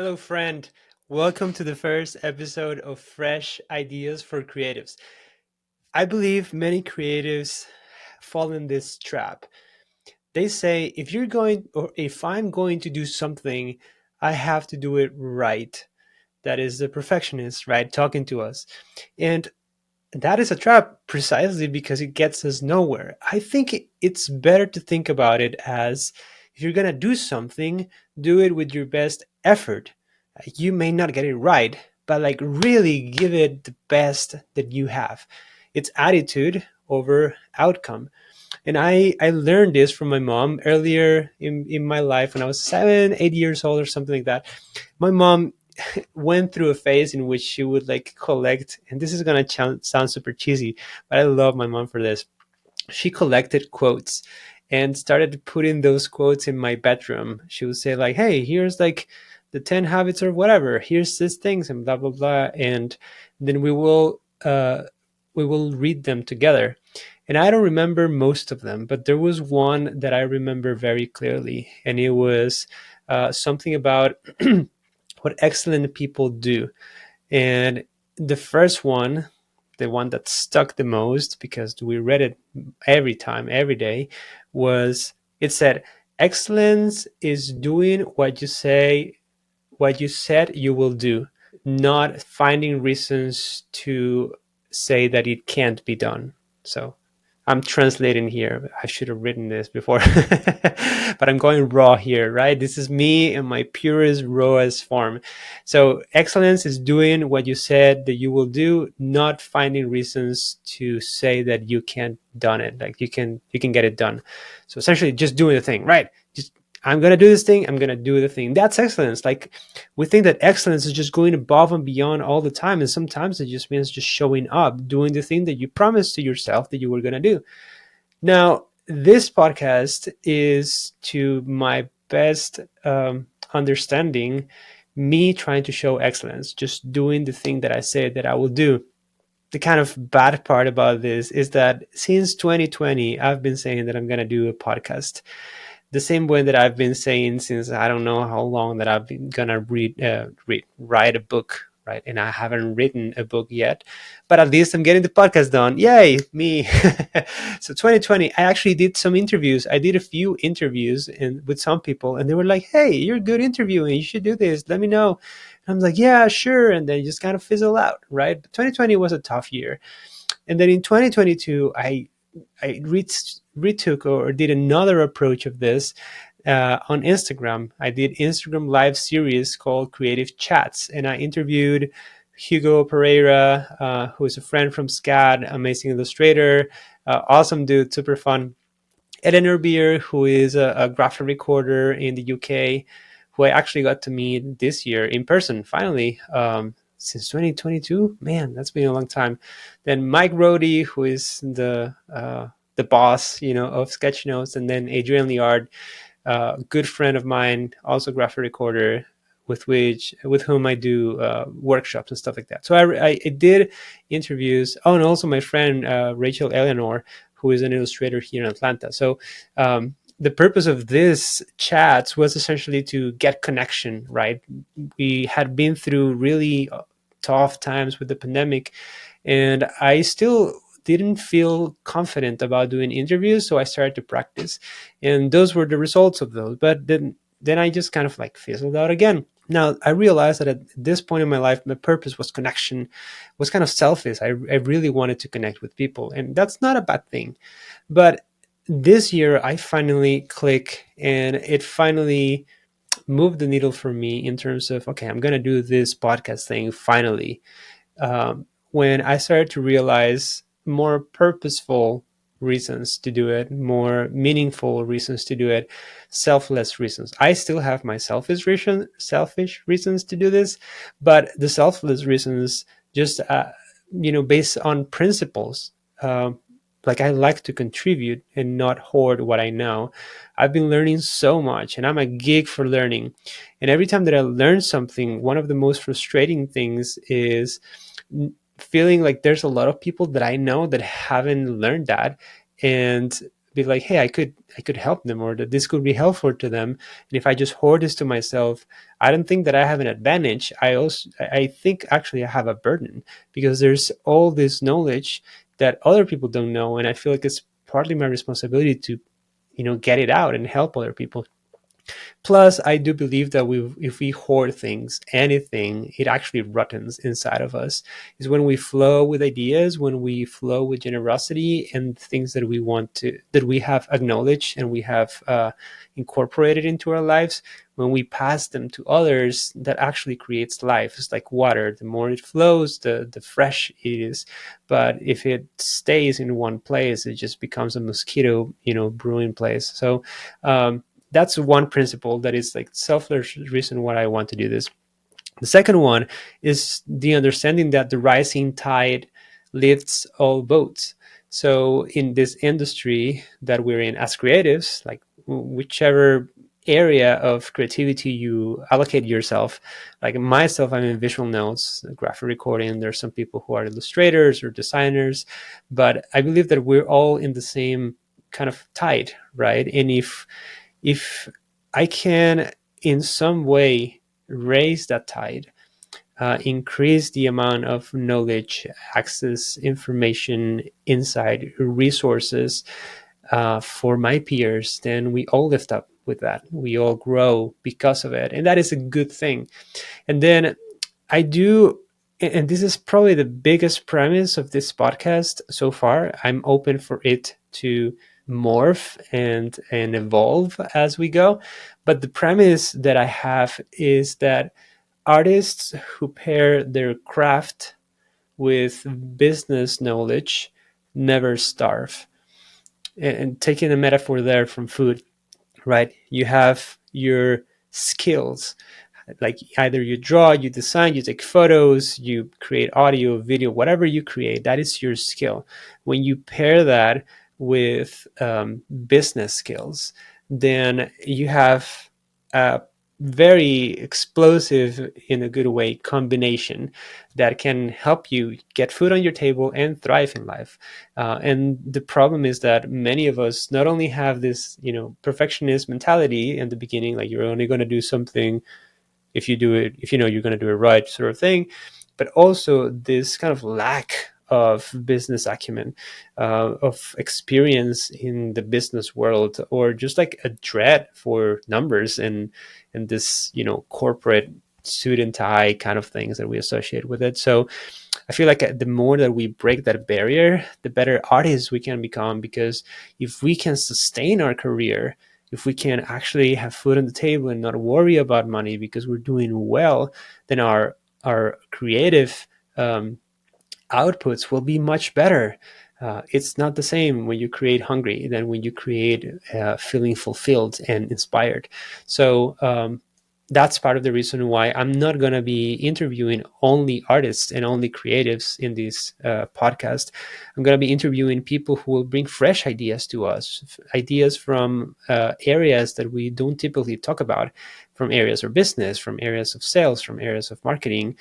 Hello, friend. Welcome to the first episode of Fresh Ideas for Creatives. I believe many creatives fall in this trap. They say, if I'm going to do something, I have to do it right. That is the perfectionist, right? Talking to us. And that is a trap precisely because it gets us nowhere. I think it's better to think about it as if you're going to do something, do it with your best effort. You may not get it right, but like really give it the best that you have. It's attitude over outcome. And I learned this from my mom earlier in my life when I was 7, 8 years old or something like that. My mom went through a phase in which she would like collect, and this is gonna sound super cheesy, but I love my mom for this. She collected quotes and started putting those quotes in my bedroom. She would say like, "Hey, here's like the 10 habits or whatever. Here's these things and blah blah blah," and then we will read them together. And I don't remember most of them, but there was one that I remember very clearly, and it was something about what excellent people do. And the first one, the one that stuck the most because we read it every time, every day, was it said, "Excellence is doing what you said you will do, not finding reasons to say that it can't be done." So I'm translating here. I should have written this before, but I'm going raw here, right? This is me in my purest, rawest form. So excellence is doing what you said that you will do, not finding reasons to say that you can't done it. Like you can get it done. So essentially, just doing the thing, right? Just I'm gonna do this thing. I'm gonna do the thing. That's excellence. Like we think that excellence is just going above and beyond all the time, and sometimes it just means just showing up, doing the thing that you promised to yourself that you were gonna do. Now, this podcast is to my best understanding me trying to show excellence, just doing the thing that I said that I will do. The kind of bad part about this is that since 2020, I've been saying that I'm going to do a podcast the same way that I've been saying since I don't know how long that I've been gonna write a book, right? And I haven't written a book yet, but at least I'm getting the podcast done. Yay, me! So 2020, I actually did some interviews. I did a few interviews and with some people, and they were like, "Hey, you're a good interviewing. You should do this. Let me know." And I'm like, "Yeah, sure." And then just kind of fizzle out, right? But 2020 was a tough year, and then in 2022, I retook or did another approach of this on Instagram. I did Instagram live series called Creative Chats, and I interviewed Hugo Pereira, who is a friend from SCAD, amazing illustrator, awesome dude, super fun. Eleanor Beer, who is a graphic recorder in the UK, who I actually got to meet this year in person, finally, since 2022. Man, that's been a long time. Then Mike Rohde, who is the boss, of Sketchnotes, and then Adrian Liard, a good friend of mine, also graphic recorder, with whom I do workshops and stuff like that. So I did interviews. Oh, and also my friend Rachel Eleanor, who is an illustrator here in Atlanta. So the purpose of this chat was essentially to get connection. Right, we had been through really tough times with the pandemic, and I still didn't feel confident about doing interviews, so I started to practice, and those were the results of those. But then I just kind of like fizzled out again. Now I realized that at this point in my life, my purpose was connection, was kind of selfish. I really wanted to connect with people, and that's not a bad thing. But this year I finally click, and it finally moved the needle for me in terms of, okay, I'm gonna do this podcast thing finally. When I started to realize more purposeful reasons to do it, more meaningful reasons to do it, selfless reasons. I still have my selfish reasons to do this, but the selfless reasons just based on principles. Like I like to contribute and not hoard what I know. I've been learning so much, and I'm a geek for learning. And every time that I learn something, one of the most frustrating things is feeling like there's a lot of people that I know that haven't learned that, and be like, hey, I could help them, or that this could be helpful to them. And if I just hoard this to myself, I don't think that I have an advantage. I think actually I have a burden, because there's all this knowledge that other people don't know, and I feel like it's partly my responsibility to get it out and help other people. Plus, I do believe that if we hoard things, anything, it actually rottens inside of us. Is when we flow with ideas, when we flow with generosity and things that that we have acknowledged and we have incorporated into our lives. When we pass them to others, that actually creates life. It's like water. The more it flows, the fresh it is. But if it stays in one place, it just becomes a mosquito, brewing place. So, that's one principle that is like selfless reason why I want to do this. The second one is the understanding that the rising tide lifts all boats. So in this industry that we're in as creatives, like whichever area of creativity you allocate yourself, like myself, I'm in visual notes, graphic recording. There's some people who are illustrators or designers, but I believe that we're all in the same kind of tide, right? And if I can in some way raise that tide, increase the amount of knowledge, access, information, insight, resources for my peers, then we all lift up with that. We all grow because of it. And that is a good thing. And then I do, and this is probably the biggest premise of this podcast so far. I'm open for it to morph and evolve as we go. But the premise that I have is that artists who pair their craft with business knowledge never starve. And taking a metaphor there from food, right? You have your skills, like either you draw, you design, you take photos, you create audio, video, whatever you create, that is your skill. When you pair that with business skills, then you have a very explosive, in a good way, combination that can help you get food on your table and thrive in life. And the problem is that many of us not only have this perfectionist mentality in the beginning, like you're only going to do something if you do it, if you know you're going to do it right, sort of thing, but also this kind of lack of business acumen, of experience in the business world, or just like a dread for numbers and this corporate suit and tie kind of things that we associate with it. So I feel like the more that we break that barrier, the better artists we can become. Because if we can sustain our career, if we can actually have food on the table and not worry about money because we're doing well, then our creative outputs will be much better. It's not the same when you create hungry than when you create feeling fulfilled and inspired. So that's part of the reason why I'm not going to be interviewing only artists and only creatives in this podcast. I'm going to be interviewing people who will bring fresh ideas to us, ideas from areas that we don't typically talk about, from areas of business, from areas of sales, from areas of marketing,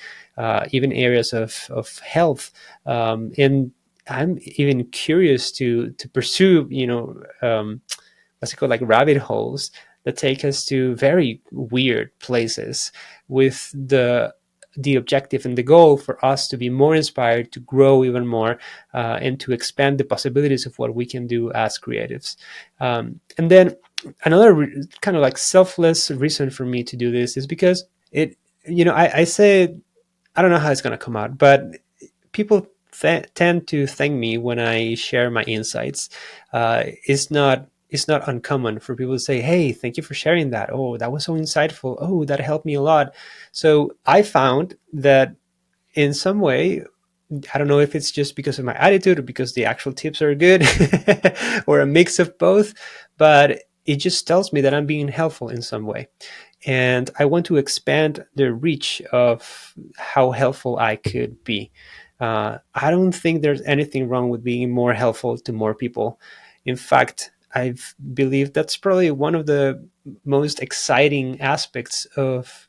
even areas of health. And I'm even curious to pursue, what's it called, like rabbit holes that take us to very weird places, with the objective and the goal for us to be more inspired, to grow even more, and to expand the possibilities of what we can do as creatives. And then another kind of like selfless reason for me to do this is because I say, I don't know how it's going to come out, but people tend to thank me when I share my insights. It's not uncommon for people to say, "Hey, thank you for sharing that. Oh, that was so insightful. Oh, that helped me a lot." So I found that in some way, I don't know if it's just because of my attitude or because the actual tips are good, or a mix of both, but it just tells me that I'm being helpful in some way. And I want to expand the reach of how helpful I could be. I don't think there's anything wrong with being more helpful to more people. In fact, I believe that's probably one of the most exciting aspects of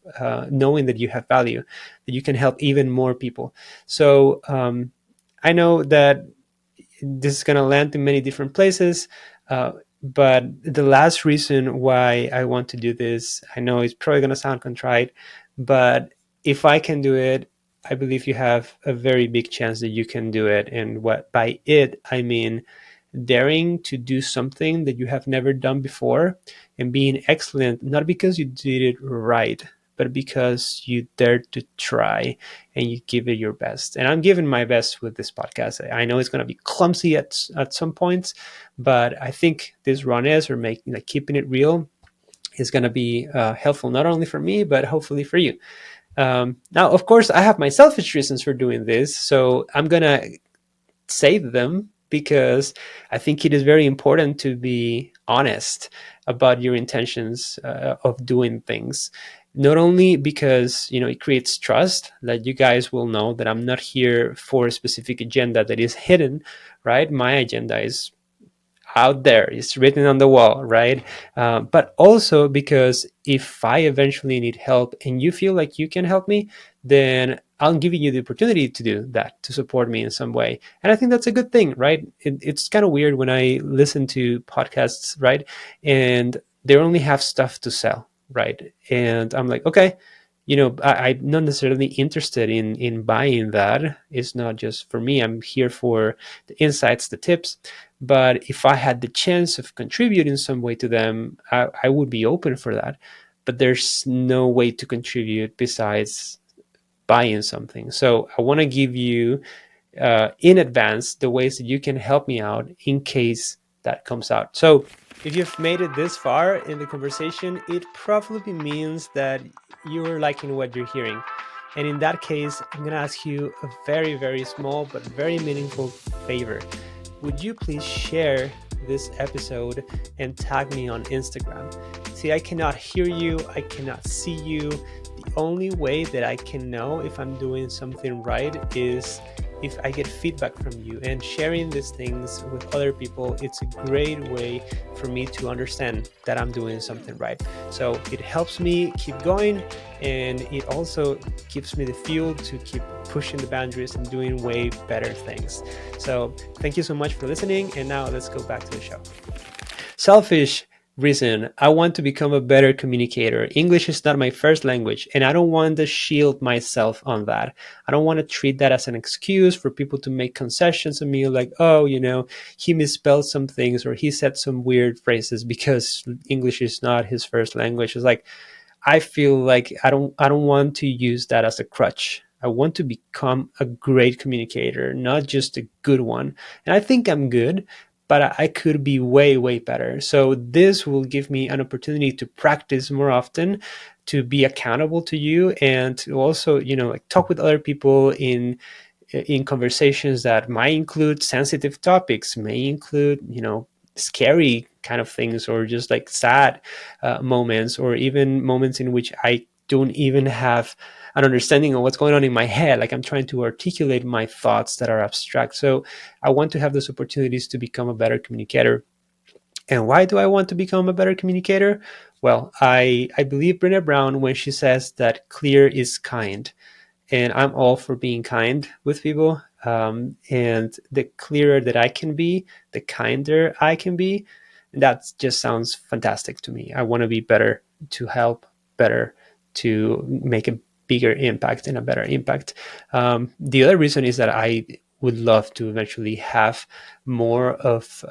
knowing that you have value, that you can help even more people. So I know that this is going to land in many different places. But the last reason why I want to do this, I know it's probably going to sound contrite, but if I can do it, I believe you have a very big chance that you can do it. And what by it, I mean daring to do something that you have never done before and being excellent, not because you did it right, but because you dared to try and you give it your best. And I'm giving my best with this podcast. I know it's going to be clumsy at some points, but I think this rawness or making like keeping it real is going to be helpful not only for me but hopefully for you. Now, of course, I have my selfish reasons for doing this, so I'm going to save them because I think it is very important to be honest about your intentions of doing things. Not only because it creates trust that you guys will know that I'm not here for a specific agenda that is hidden, right? My agenda is out there, it's written on the wall, right? But also because if I eventually need help and you feel like you can help me, then I'm giving you the opportunity to do that, to support me in some way. And I think that's a good thing, right? It's kind of weird when I listen to podcasts, right? And they only have stuff to sell, right? And I'm like, okay, I'm not necessarily interested in buying that. It's not just for me. I'm here for the insights, the tips. But if I had the chance of contributing some way to them, I would be open for that. But there's no way to contribute besides buying something. So I want to give you in advance the ways that you can help me out in case that comes out. So if you've made it this far in the conversation, it probably means that you're liking what you're hearing. And in that case, I'm going to ask you a very, very small but very meaningful favor. Would you please share this episode and tag me on Instagram? See, I cannot hear you, I cannot see you. The only way that I can know if I'm doing something right is if I get feedback from you, and sharing these things with other people, it's a great way for me to understand that I'm doing something right. So it helps me keep going, and it also gives me the fuel to keep pushing the boundaries and doing way better things. So thank you so much for listening, and now let's go back to the show. Selfish reason: I want to become a better communicator. English is not my first language, and I don't want to shield myself on that. I don't want to treat that as an excuse for people to make concessions on me, like, oh, he misspelled some things or he said some weird phrases because English is not his first language. It's like, I feel like I don't want to use that as a crutch. I want to become a great communicator, not just a good one. And I think I'm good, but I could be way, way better. So this will give me an opportunity to practice more often, to be accountable to you, and to also, like talk with other people in conversations that might include sensitive topics, may include, scary kind of things, or just like sad moments, or even moments in which I don't even have an understanding of what's going on in my head. Like I'm trying to articulate my thoughts that are abstract. So I want to have those opportunities to become a better communicator. And why do I want to become a better communicator? Well, I believe Brené Brown when she says that clear is kind, and I'm all for being kind with people. And the clearer that I can be, the kinder I can be. And that just sounds fantastic to me. I want to be better, to help better, to make a bigger impact and a better impact. The other reason is that I would love to eventually have more of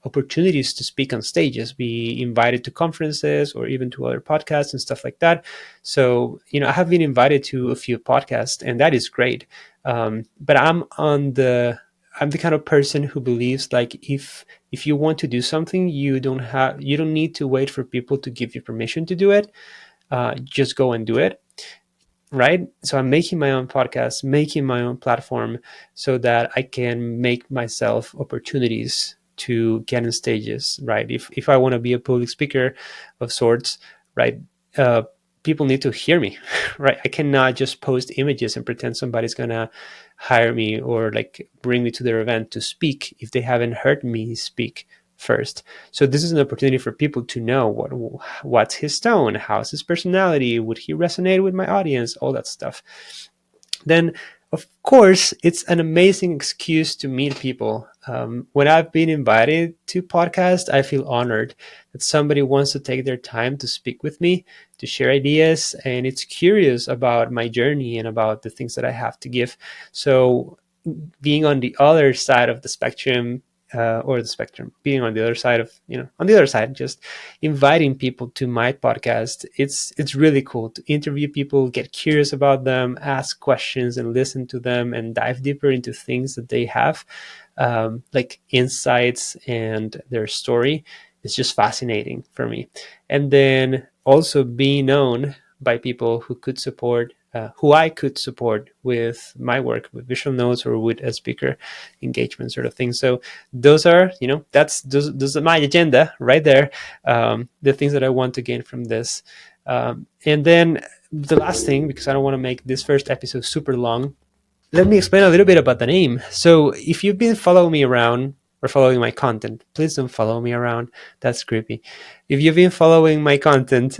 opportunities to speak on stages, be invited to conferences or even to other podcasts and stuff like that. So, I have been invited to a few podcasts, and that is great. But I'm the kind of person who believes like if you want to do something, you don't need to wait for people to give you permission to do it. Just go and do it. Right. So I'm making my own podcast, making my own platform so that I can make myself opportunities to get on stages. Right. If I want to be a public speaker of sorts, right, uh, people need to hear me. Right. I cannot just post images and pretend somebody's going to hire me or like bring me to their event to speak if they haven't heard me speak first. So this is an opportunity for people to know what's his tone, how's his personality, would he resonate with my audience, all that stuff. Then, of course, it's an amazing excuse to meet people. When I've been invited to podcast, I feel honored that somebody wants to take their time to speak with me, to share ideas, and it's curious about my journey and about the things that I have to give. So being on the other side of the spectrum, or the spectrum, being on the other side of, on the other side, just inviting people to my podcast, it's really cool to interview people, get curious about them, ask questions and listen to them, and dive deeper into things that they have, like insights and their story. Is just fascinating for me. And then also being known by people who could support, who I could support with my work, with visual notes or with a speaker engagement sort of thing. So those are, those are my agenda right there. The things that I want to gain from this. And then the last thing, because I don't want to make this first episode super long, let me explain a little bit about the name. So if you've been following me around or following my content, please don't follow me around. That's creepy. If you've been following my content,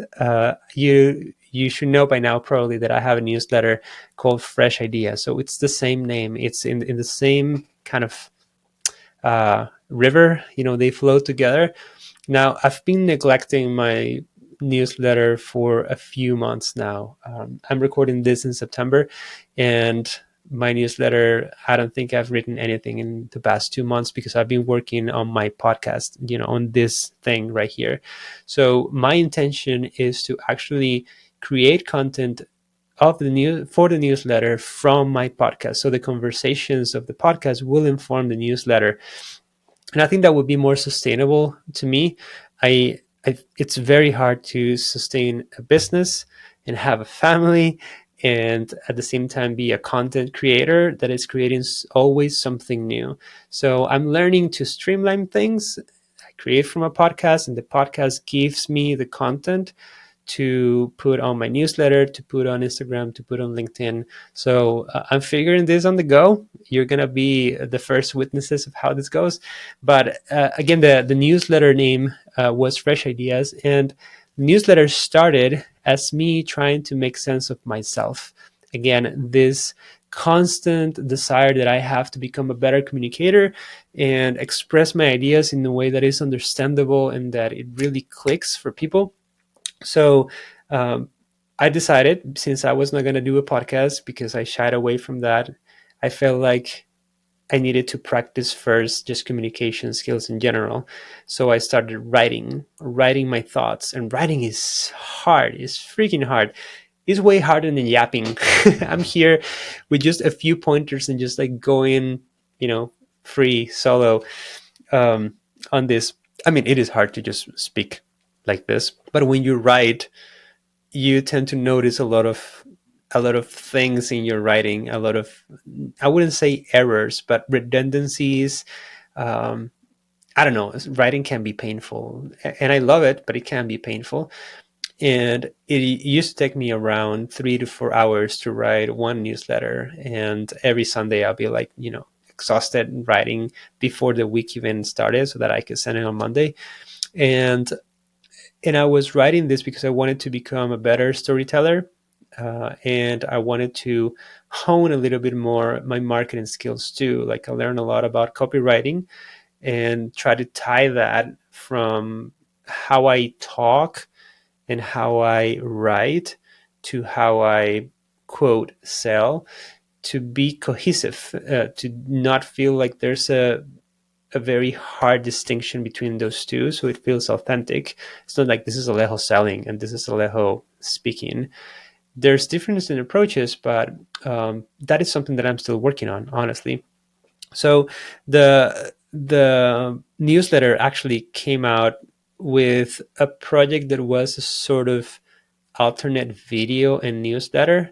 you should know by now probably that I have a newsletter called Fresh Ideas. So it's the same name. It's in the same kind of river. They flow together. Now, I've been neglecting my newsletter for a few months now. I'm recording this in September, and my newsletter, I don't think I've written anything in the past 2 months because I've been working on my podcast, on this thing right here. So my intention is to actually create content for the newsletter from my podcast. So the conversations of the podcast will inform the newsletter, and I think that would be more sustainable to me. It's very hard to sustain a business and have a family and at the same time be a content creator that is creating always something new. So I'm learning to streamline things. I create from a podcast, and the podcast gives me the content to put on my newsletter, to put on Instagram, to put on LinkedIn. So I'm figuring this on the go. You're going to be the first witnesses of how this goes. But again, the newsletter name was Fresh Ideas. And the newsletter started as me trying to make sense of myself. Again, this constant desire that I have to become a better communicator and express my ideas in a way that is understandable and that it really clicks for people. So I decided, since I was not going to do a podcast because I shied away from that, I felt like I needed to practice first just communication skills in general. So I started writing my thoughts. And writing is hard. It's freaking hard. It's way harder than yapping. I'm here with just a few pointers and just like going, free solo um, on this. I mean, it is hard to just speak like this, but when you write, you tend to notice a lot of things in your writing, a lot of, I wouldn't say errors, but redundancies. um, I don't know, writing can be painful, and I love it, but it can be painful. And it used to take me around 3 to 4 hours to write one newsletter, and every Sunday I'll be like, exhausted writing before the week even started so that I could send it on Monday. And I was writing this because I wanted to become a better storyteller, and I wanted to hone a little bit more my marketing skills too. Like I learned a lot about copywriting and try to tie that from how I talk and how I write to how I quote sell, to be cohesive, to not feel like there's a very hard distinction between those two, so it feels authentic. It's not like this is Alejo selling and this is Alejo speaking. There's difference in approaches, but that is something that I'm still working on, honestly. So the newsletter actually came out with a project that was a sort of alternate video and newsletter.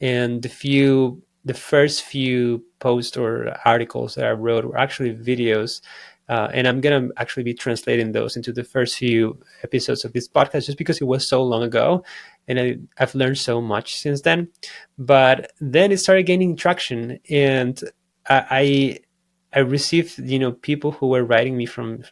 And the first few posts or articles that I wrote were actually videos, and I'm gonna actually be translating those into the first few episodes of this podcast just because it was so long ago, and I've learned so much since then. But then it started gaining traction, and I I received, people who were writing me from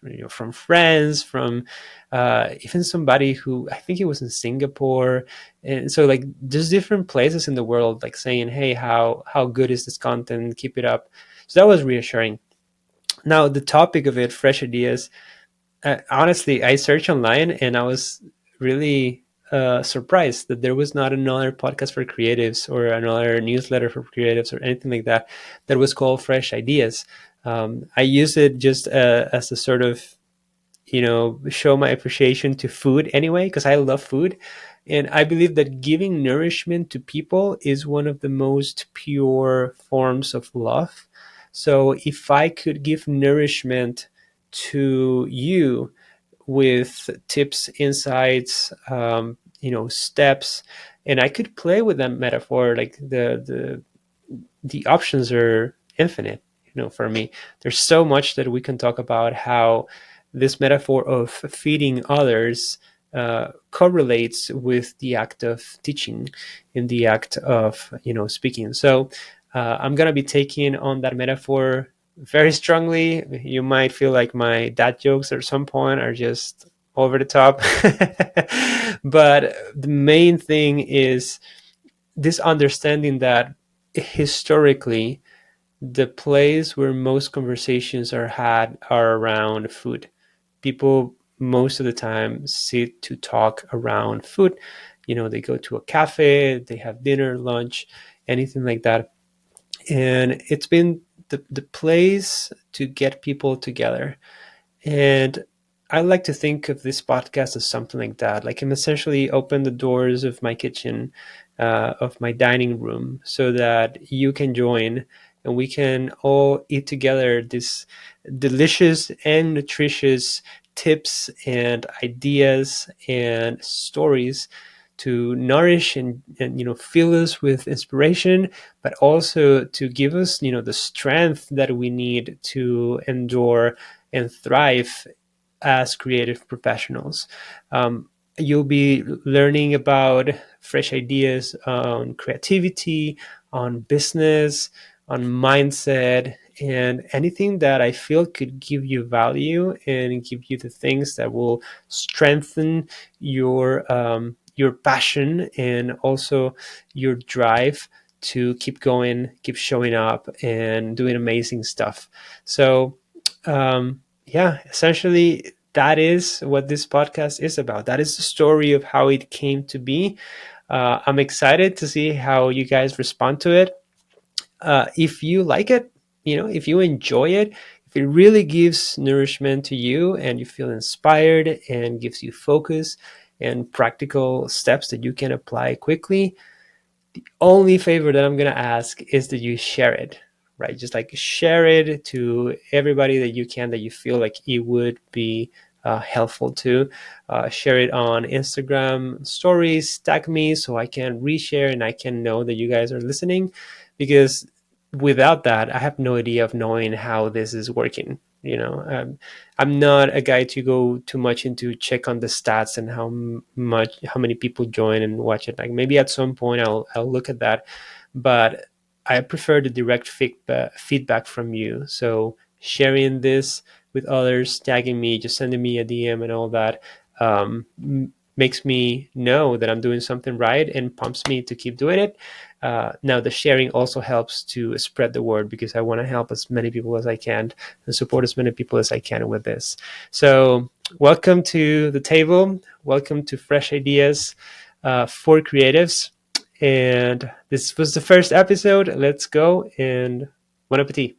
friends, from even somebody who I think it was in Singapore, and so like just different places in the world, like saying, "Hey, how good is this content? Keep it up." So that was reassuring. Now, the topic of it, fresh ideas, honestly, I searched online and I was really surprised that there was not another podcast for creatives or another newsletter for creatives or anything like that that was called Fresh Ideas. I use it just as a sort of, show my appreciation to food anyway, because I love food. And I believe that giving nourishment to people is one of the most pure forms of love. So if I could give nourishment to you with tips, insights, steps, and I could play with that metaphor, like the options are infinite. For me, there's so much that we can talk about how this metaphor of feeding others correlates with the act of teaching, in the act of speaking. So I'm gonna be taking on that metaphor very strongly. You might feel like my dad jokes at some point are just over the top, but the main thing is this understanding that historically the place where most conversations are had are around food. People most of the time sit to talk around food. They go to a cafe, they have dinner, lunch, anything like that. And it's been the place to get people together. And I like to think of this podcast as something like that. Like I'm essentially open the doors of my kitchen, of my dining room, so that you can join and we can all eat together this delicious and nutritious tips and ideas and stories to nourish and fill us with inspiration, but also to give us the strength that we need to endure and thrive as creative professionals. You'll be learning about fresh ideas on creativity, on business, on mindset, and anything that I feel could give you value and give you the things that will strengthen your passion and also your drive to keep going, keep showing up, and doing amazing stuff. So, yeah, essentially, that is what this podcast is about. That is the story of how it came to be. I'm excited to see how you guys respond to it. If you like it, if you enjoy it, if it really gives nourishment to you and you feel inspired and gives you focus and practical steps that you can apply quickly, only favor that I'm gonna ask is that you share it, right? Just like share it to everybody that you can, that you feel like it would be helpful to. Share it on Instagram stories, tag me so I can reshare and I can know that you guys are listening. Because without that, I have no idea of knowing how this is working. I'm not a guy to go too much into check on the stats and how many people join and watch it. Like maybe at some point I'll look at that, but I prefer the direct feedback from you. So sharing this with others, tagging me, just sending me a DM and all that, makes me know that I'm doing something right and pumps me to keep doing it. Now, the sharing also helps to spread the word, because I want to help as many people as I can and support as many people as I can with this. So, welcome to the table. Welcome to Fresh Ideas for Creatives. And this was the first episode. Let's go and bon appetit.